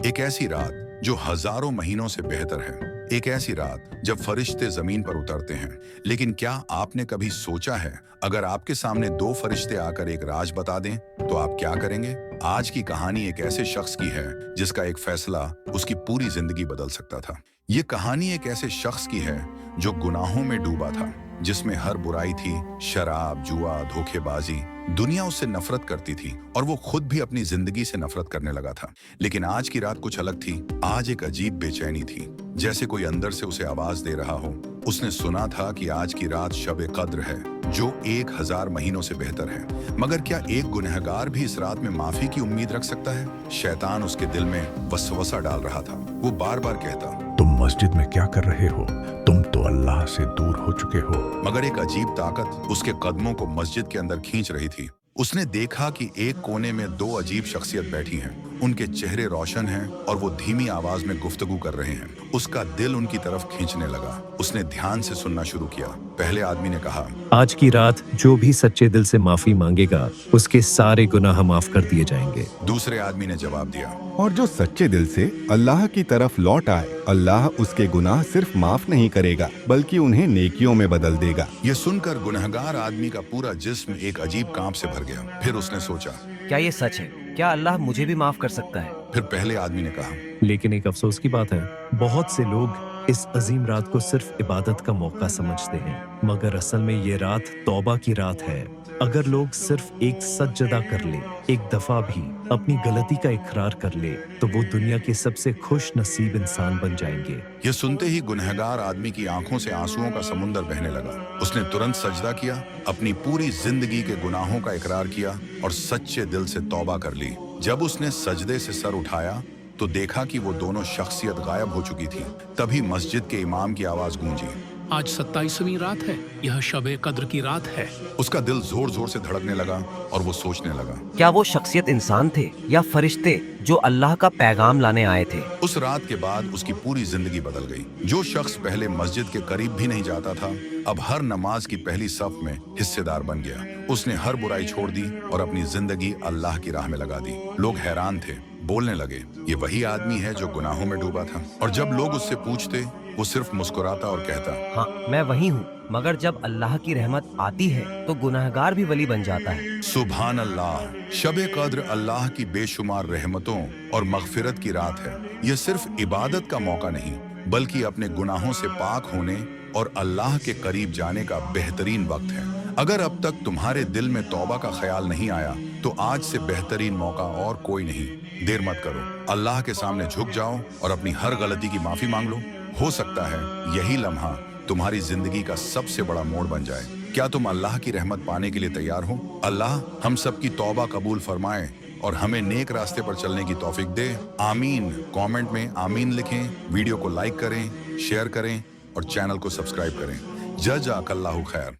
एक ऐसी रात जो हजारों महीनों से बेहतर है। एक ऐसी रात जब फरिश्ते जमीन पर उतरते हैं। लेकिन क्या आपने कभी सोचा है, अगर आपके सामने दो फरिश्ते आकर एक राज बता दें तो आप क्या करेंगे? आज की कहानी एक ऐसे शख्स की है जिसका एक फैसला उसकी पूरी जिंदगी बदल सकता था। ये कहानी एक ऐसे शख्स की है जो गुनाहों में डूबा था, जिसमें हर बुराई थी, शराब, जुआ, धोखेबाजी। दुनिया उससे नफरत करती थी और वो खुद भी अपनी जिंदगी से नफरत करने लगा था। लेकिन आज की रात कुछ अलग थी। आज एक अजीब बेचैनी थी, जैसे कोई अंदर से उसे आवाज दे रहा हो। उसने सुना था कि आज की रात शब कद्र है, जो 1000 महीनों से बेहतर है। मगर क्या एक गुनहगार भी इस रात में माफी की उम्मीद रख सकता है? शैतान उसके दिल में वसवसा डाल रहा था। वो बार बार कहता, तुम मस्जिद में क्या कर रहे हो? तुम तो अल्लाह से दूर हो चुके हो। मगर एक अजीब ताकत उसके कदमों को मस्जिद के अंदर खींच रही थी। उसने देखा कि एक कोने में दो अजीब शख्सियत बैठी हैं। उनके चेहरे रोशन हैं और वो धीमी आवाज में गुफ्तगू कर रहे हैं। उसका दिल उनकी तरफ खींचने लगा। उसने ध्यान से सुनना शुरू किया। पहले आदमी ने कहा, आज की रात जो भी सच्चे दिल से माफी मांगेगा उसके सारे गुनाह माफ कर दिए जाएंगे। दूसरे आदमी ने जवाब दिया, और जो सच्चे दिल से अल्लाह की तरफ लौट आए, अल्लाह उसके गुनाह सिर्फ माफ नहीं करेगा बल्कि उन्हें नेकियों में बदल देगा। ये सुनकर गुनहगार आदमी का पूरा जिस्म एक अजीब कांप से भर गया। फिर उसने सोचा, क्या ये सच है? क्या अल्लाह मुझे भी माफ कर सकता है? फिर पहले आदमी ने कहा, लेकिन एक अफसोस की बात है, बहुत से लोग इस अजीम रात को सिर्फ इबादत का मौका समझते हैं, मगर असल में ये रात तौबा की रात है। अगर लोग सिर्फ एक सजदा कर ले, एक दफा भी अपनी गलती का इकरार कर ले, तो वो दुनिया के सबसे खुश नसीब इंसान बन जाएंगे। यह सुनते ही गुनहगार आदमी की आंखों से आंसुओं का समुंदर बहने लगा। उसने तुरंत सजदा किया, अपनी पूरी जिंदगी के गुनाहों का इकरार किया और सच्चे दिल से तौबा कर ली। जब उसने सजदे से सर उठाया तो देखा कि वो दोनों शख्सियत गायब हो चुकी थी। तभी मस्जिद के इमाम की आवाज गूंजी, आज 27वीं रात है, यह शब कद्र की रात है। उसका दिल जोर जोर से धड़कने लगा और वो सोचने लगा, क्या वो शख्सियत इंसान थे या फरिश्ते जो अल्लाह का पैगाम लाने आए थे? उस रात के बाद उसकी पूरी जिंदगी बदल गई। जो शख्स पहले मस्जिद के करीब भी नहीं जाता था, अब हर नमाज की पहली सफ में हिस्सेदार बन गया। उसने हर बुराई छोड़ दी और अपनी जिंदगी अल्लाह की राह में लगा दी। लोग हैरान थे, बोलने लगे, ये वही आदमी है जो गुनाहों में डूबा था। और जब लोग उससे पूछते, वो सिर्फ मुस्कुराता और कहता, हाँ, मैं वही हूँ। मगर जब अल्लाह की रहमत आती है तो गुनाहगार भी वली बन जाता है। सुभान अल्लाह। शब कद्र अल्लाह की बेशुमार रहमतों और मगफिरत की रात है। यह सिर्फ इबादत का मौका नहीं, बल्कि अपने गुनाहों से पाक होने और अल्लाह के करीब जाने का बेहतरीन वक्त है। अगर अब तक तुम्हारे दिल में तौबा का ख्याल नहीं आया, तो आज से बेहतरीन मौका और कोई नहीं। देर मत करो, अल्लाह के सामने झुक जाओ और अपनी हर गलती की माफी मांग लो। हो सकता है यही लम्हा तुम्हारी जिंदगी का सबसे बड़ा मोड़ बन जाए। क्या तुम अल्लाह की रहमत पाने के लिए तैयार हो? अल्लाह हम सब की तौबा कबूल फरमाए और हमें नेक रास्ते पर चलने की तौफीक दे। आमीन। कमेंट में आमीन लिखें, वीडियो को लाइक करें, शेयर करें और चैनल को सब्सक्राइब करें। जज़ाकल्लाहु खैर।